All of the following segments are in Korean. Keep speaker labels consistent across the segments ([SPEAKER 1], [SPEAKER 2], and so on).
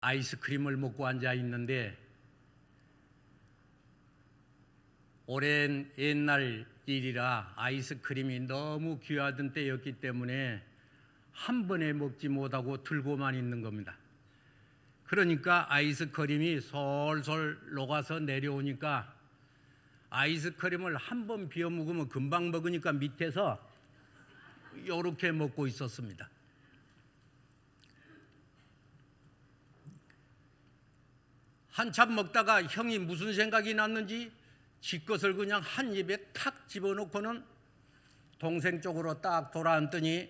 [SPEAKER 1] 아이스크림을 먹고 앉아 있는데 오랜 옛날 일이라 아이스크림이 너무 귀하던 때였기 때문에 한 번에 먹지 못하고 들고만 있는 겁니다. 그러니까 아이스크림이 솔솔 녹아서 내려오니까 아이스크림을 한 번 비워 먹으면 금방 먹으니까 밑에서 이렇게 먹고 있었습니다. 한참 먹다가 형이 무슨 생각이 났는지 지 것을 그냥 한 입에 탁 집어넣고는 동생 쪽으로 딱 돌아앉더니,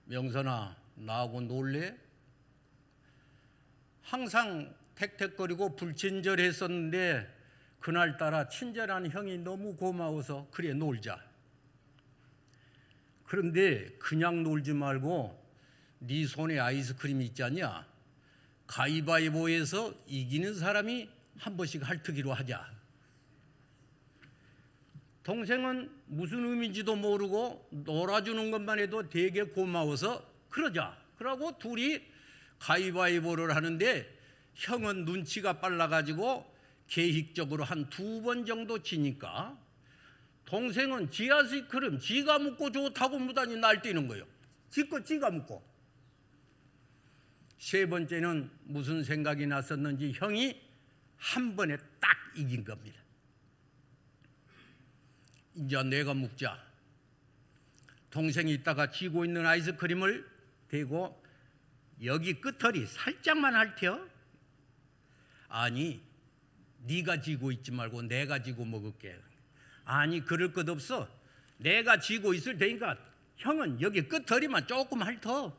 [SPEAKER 1] 명선아, 나하고 놀래? 항상 택택거리고 불친절했었는데 그날따라 친절한 형이 너무 고마워서 그래 놀자. 그런데 그냥 놀지 말고 네 손에 아이스크림이 있지 않냐? 가위바위보에서 이기는 사람이 한 번씩 핥기로 하자. 동생은 무슨 의미인지도 모르고 놀아주는 것만 해도 되게 고마워서 그러자. 그러고 둘이 가위바위보를 하는데 형은 눈치가 빨라가지고 계획적으로 한 2번 정도 지니까 동생은 지 아이스크림 지가 먹고 좋다고 무단히 날뛰는 거예요. 지껏 지가 먹고. 3번째는 무슨 생각이 났었는지 형이 한 번에 딱 이긴 겁니다. 이제 내가 먹자. 동생이 있다가 쥐고 있는 아이스크림을 대고 여기 끝털이 살짝만 핥혀. 아니, 네가 쥐고 있지 말고 내가 쥐고 먹을게. 아니, 그럴 것 없어. 내가 쥐고 있을 테니까 형은 여기 끝털이만 조금 핥어.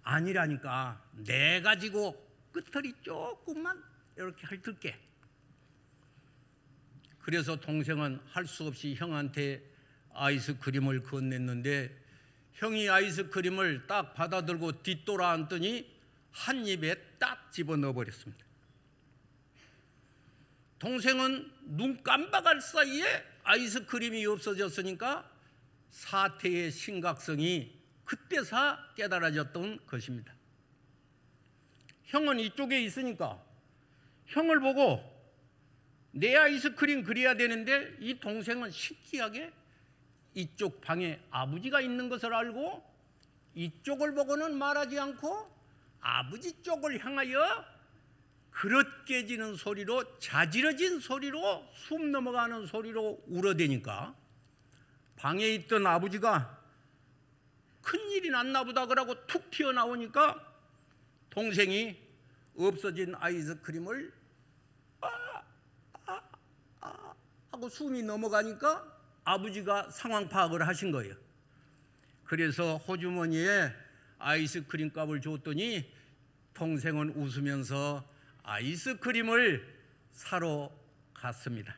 [SPEAKER 1] 아니라니까. 내가 쥐고 끝털이 조금만 이렇게 핥을게. 그래서 동생은 할 수 없이 형한테 아이스크림을 건넸는데 형이 아이스크림을 딱 받아들고 뒤돌아 앉더니 한 입에 딱 집어넣어 버렸습니다. 동생은 눈 깜박할 사이에 아이스크림이 없어졌으니까 사태의 심각성이 그때서 깨달아졌던 것입니다. 형은 이쪽에 있으니까 형을 보고 내 아이스크림 그려야 되는데 이 동생은 신기하게 이쪽 방에 아버지가 있는 것을 알고 이쪽을 보고는 말하지 않고 아버지 쪽을 향하여 그릇 깨지는 소리로, 자지러진 소리로, 숨 넘어가는 소리로 울어대니까 방에 있던 아버지가 큰일이 났나 보다 그러고 툭 튀어나오니까 동생이 없어진 아이스크림을 하고 숨이 넘어가니까 아버지가 상황 파악을 하신 거예요. 그래서 호주머니에 아이스크림 값을 줬더니 동생은 웃으면서 아이스크림을 사러 갔습니다.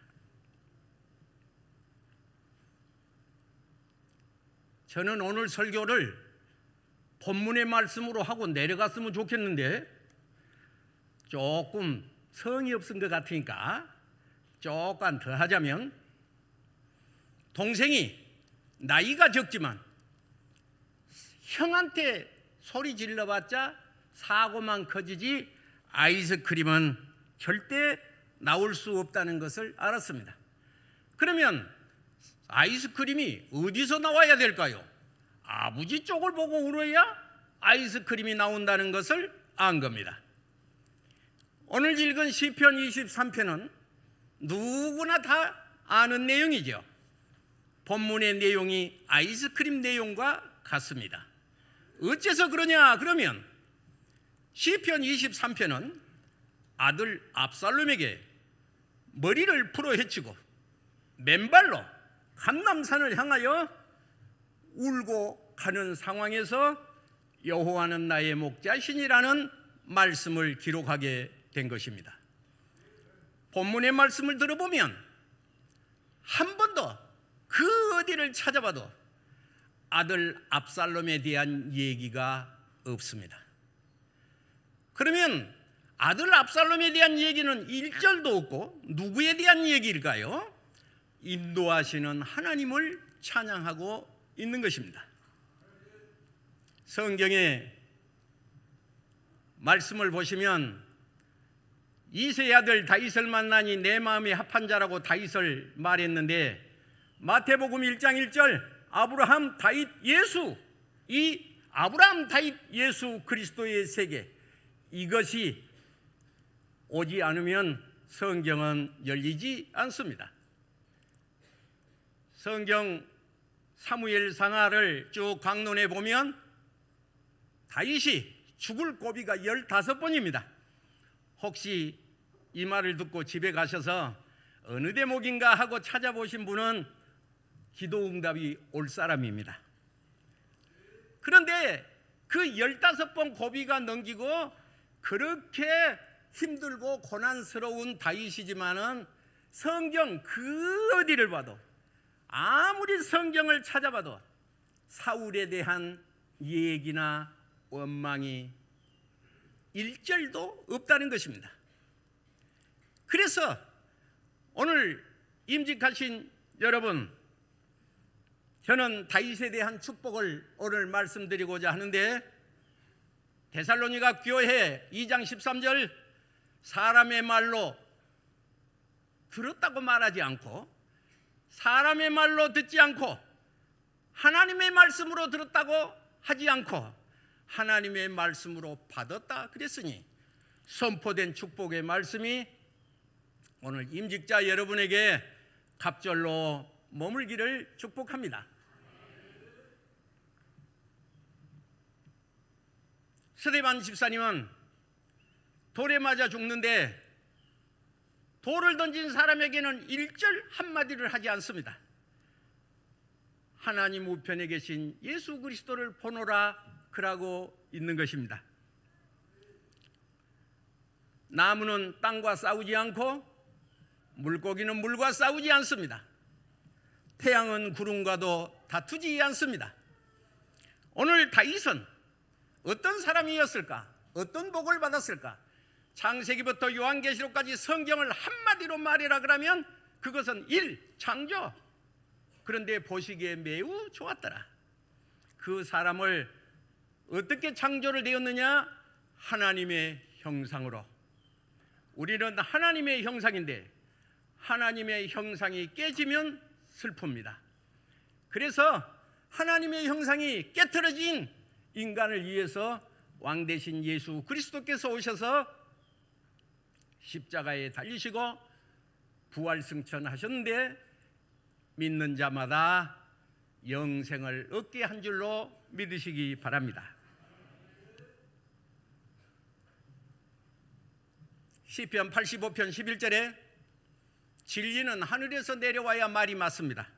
[SPEAKER 1] 저는 오늘 설교를 본문의 말씀으로 하고 내려갔으면 좋겠는데 조금 성의 없은 것 같으니까 조금 더 하자면, 동생이 나이가 적지만 형한테 소리 질러봤자 사고만 커지지 아이스크림은 절대 나올 수 없다는 것을 알았습니다. 그러면 아이스크림이 어디서 나와야 될까요? 아버지 쪽을 보고 울어야 아이스크림이 나온다는 것을 안 겁니다. 오늘 읽은 시편 23편은 누구나 다 아는 내용이죠. 본문의 내용이 아이스크림 내용과 같습니다. 어째서 그러냐? 그러면 시편 23편은 아들 압살롬에게 머리를 풀어 헤치고 맨발로 감람산을 향하여 울고 가는 상황에서 여호와는 나의 목자시니라는 말씀을 기록하게 된 것입니다. 본문의 말씀을 들어보면 한 번도 그 어디를 찾아봐도 아들 압살롬에 대한 얘기가 없습니다. 그러면 아들 압살롬에 대한 얘기는 1절도 없고 누구에 대한 얘기일까요? 인도하시는 하나님을 찬양하고 있는 것입니다. 성경에 말씀을 보시면 이새의 아들 다윗을 만나니 내 마음이 합한 자라고 다윗을 말했는데, 마태복음 1장 1절 아브라함 다윗 예수, 이 아브라함 다윗 예수 그리스도의 세계, 이것이 오지 않으면 성경은 열리지 않습니다. 성경 사무엘 상하를 쭉 강론해 보면 다윗이 죽을 고비가 15번입니다. 혹시 이 말을 듣고 집에 가셔서 어느 대목인가 하고 찾아보신 분은 기도 응답이 올 사람입니다. 그런데 그 15번 고비가 넘기고 그렇게 힘들고 고난스러운 다윗이지만은 성경 그 어디를 봐도, 아무리 성경을 찾아봐도 사울에 대한 얘기나 원망이 1절도 없다는 것입니다. 그래서 오늘 임직하신 여러분, 저는 다윗에 대한 축복을 오늘 말씀드리고자 하는데, 데살로니가 교회 2장 13절 사람의 말로 들었다고 말하지 않고, 사람의 말로 듣지 않고, 하나님의 말씀으로 들었다고 하지 않고 하나님의 말씀으로 받았다 그랬으니, 선포된 축복의 말씀이 오늘 임직자 여러분에게 갑절로 머물기를 축복합니다. 스데반 집사님은 돌에 맞아 죽는데 돌을 던진 사람에게는 1절 한마디를 하지 않습니다. 하나님 우편에 계신 예수 그리스도를 보노라 그러고 있는 것입니다. 나무는 땅과 싸우지 않고 물고기는 물과 싸우지 않습니다. 태양은 구름과도 다투지 않습니다. 오늘 다윗은 어떤 사람이었을까? 어떤 복을 받았을까? 창세기부터 요한계시록까지 성경을 한마디로 말해라 그러면 그것은 1. 창조. 그런데 보시기에 매우 좋았더라. 그 사람을 어떻게 창조를 되었느냐? 하나님의 형상으로. 우리는 하나님의 형상인데 하나님의 형상이 깨지면 슬픕니다. 그래서 하나님의 형상이 깨트려진 인간을 위해서 왕 대신 예수 그리스도께서 오셔서 십자가에 달리시고 부활 승천하셨는데, 믿는 자마다 영생을 얻게 한 줄로 믿으시기 바랍니다. 시편 85편 11절에 진리는 하늘에서 내려와야 말이 맞습니다.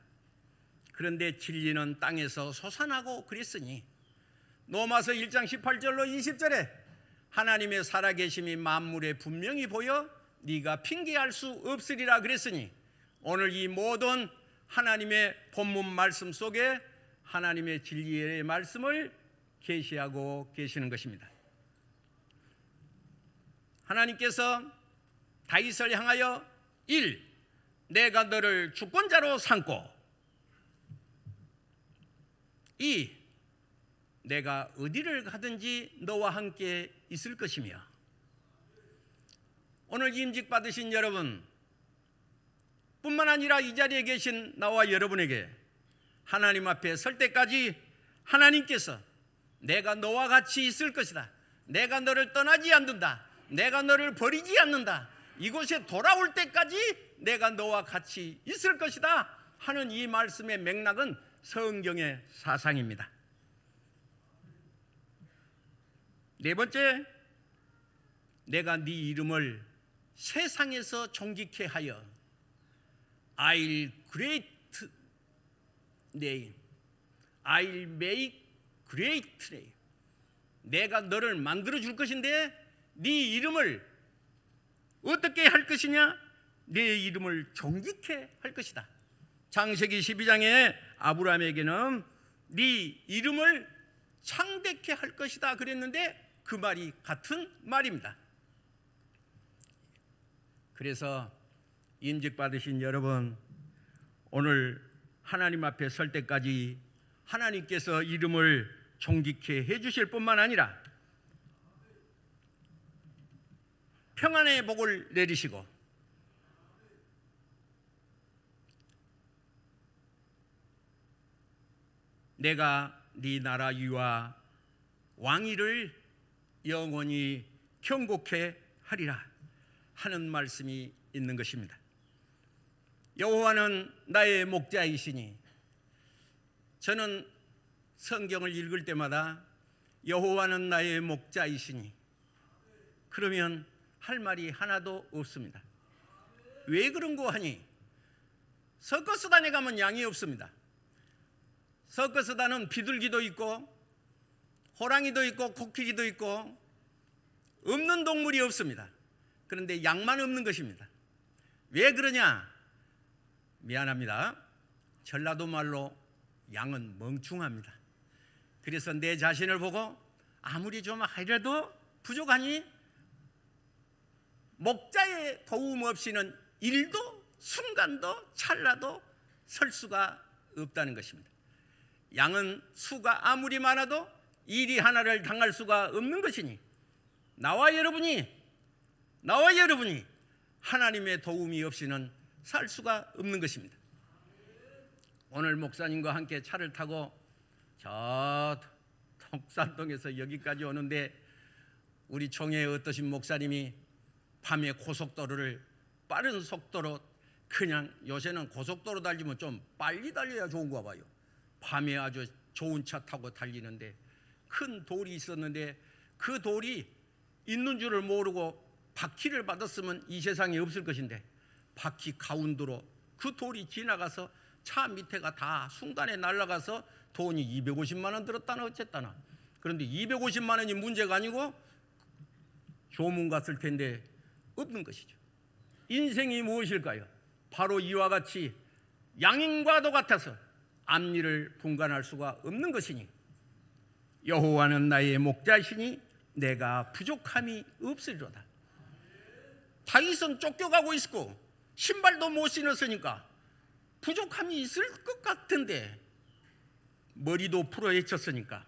[SPEAKER 1] 그런데 진리는 땅에서 솟아나고 그랬으니, 로마서 1장 18절로 20절에 하나님의 살아계심이 만물에 분명히 보여 네가 핑계할 수 없으리라 그랬으니, 오늘 이 모든 하나님의 본문 말씀 속에 하나님의 진리의 말씀을 계시하고 계시는 것입니다. 하나님께서 다윗을 향하여 1. 내가 너를 주권자로 삼고, 2. 내가 어디를 가든지 너와 함께 있을 것이며, 오늘 임직 받으신 여러분 뿐만 아니라 이 자리에 계신 나와 여러분에게 하나님 앞에 설 때까지 하나님께서 내가 너와 같이 있을 것이다, 내가 너를 떠나지 않는다, 내가 너를 버리지 않는다, 이곳에 돌아올 때까지 내가 너와 같이 있을 것이다 하는 이 말씀의 맥락은 성경의 사상입니다. 네 번째, 내가 네 이름을 세상에서 존귀케 하여 I'll great name, I'll make great name. 내가 너를 만들어 줄 것인데 네 이름을 어떻게 할 것이냐? 네 이름을 존귀케 할 것이다. 창세기 12장에 아브라함에게는 네 이름을 창대케 할 것이다 그랬는데 그 말이 같은 말입니다. 그래서 임직 받으신 여러분, 오늘 하나님 앞에 설 때까지 하나님께서 이름을 존귀케 해 주실 뿐만 아니라 평안의 복을 내리시고 내가 네 나라 위와 왕위를 영원히 경고케 하리라 하는 말씀이 있는 것입니다. 여호와는 나의 목자이시니, 저는 성경을 읽을 때마다 여호와는 나의 목자이시니 그러면 할 말이 하나도 없습니다. 왜 그런고 하니 서커스단에 가면 양이 없습니다. 서커스단은 비둘기도 있고 호랑이도 있고 코끼리도 있고 없는 동물이 없습니다. 그런데 양만 없는 것입니다. 왜 그러냐? 미안합니다. 전라도 말로 양은 멍충합니다. 그래서 내 자신을 보고 아무리 좀 하려도 부족하니 목자의 도움 없이는 일도 순간도 찰나도 설 수가 없다는 것입니다. 양은 수가 아무리 많아도 일이 하나를 당할 수가 없는 것이니 나와 여러분이 하나님의 도움이 없이는 살 수가 없는 것입니다. 오늘 목사님과 함께 차를 타고 저 통산동에서 여기까지 오는데 우리 총회의 어떠신 목사님이 밤에 고속도로를 빠른 속도로, 그냥 요새는 고속도로 달리면 좀 빨리 달려야 좋은가 봐요. 밤에 아주 좋은 차 타고 달리는데 큰 돌이 있었는데 그 돌이 있는 줄을 모르고 바퀴를 받았으면 이 세상에 없을 것인데 바퀴 가운데로 그 돌이 지나가서 차 밑에가 다 순간에 날아가서 돈이 250만 원 들었다나 어쨌다나. 그런데 250만 원이 문제가 아니고 조문 갔을 텐데 없는 것이죠. 인생이 무엇일까요? 바로 이와 같이 양인과도 같아서 앞니를 분간할 수가 없는 것이니 여호와는 나의 목자시니 내가 부족함이 없으리로다. 다윗은 쫓겨가고 있고 신발도 못 신었으니까 부족함이 있을 것 같은데 머리도 풀어헤쳤으니까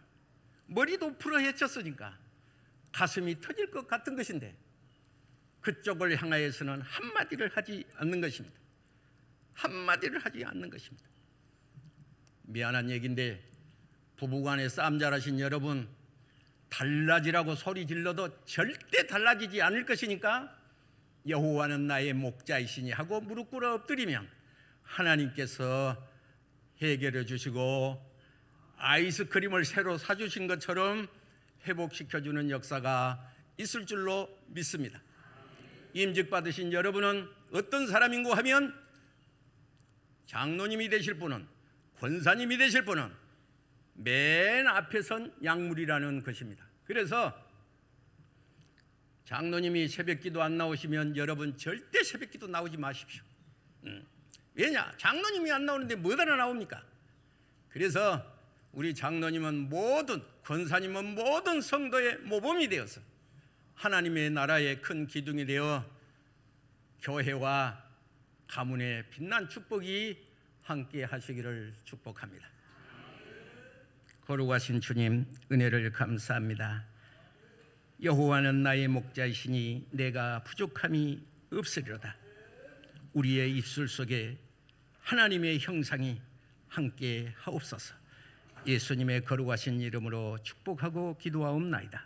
[SPEAKER 1] 가슴이 터질 것 같은 것인데 그쪽을 향하여서는 한마디를 하지 않는 것입니다. 미안한 얘기인데 부부간에 싸움 잘하신 여러분, 달라지라고 소리 질러도 절대 달라지지 않을 것이니까 여호와는 나의 목자이시니 하고 무릎 꿇어 엎드리면 하나님께서 해결해 주시고 아이스크림을 새로 사주신 것처럼 회복시켜주는 역사가 있을 줄로 믿습니다. 임직 받으신 여러분은 어떤 사람인고 하면 장로님이 되실 분은, 권사님이 되실 분은 맨 앞에 선 약물이라는 것입니다. 그래서 장로님이 새벽기도 안 나오시면 여러분 절대 새벽기도 나오지 마십시오. 왜냐? 장로님이 안 나오는데 뭐하러 나옵니까? 그래서 우리 장로님은 권사님은 모든 성도의 모범이 되어서 하나님의 나라의 큰 기둥이 되어 교회와 가문의 빛난 축복이 함께 하시기를 축복합니다. 거룩하신 주님, 은혜를 감사합니다. 여호와는 나의 목자이시니 내가 부족함이 없으리로다. 우리의 입술 속에 하나님의 형상이 함께 하옵소서. 예수님의 거룩하신 이름으로 축복하고 기도하옵나이다.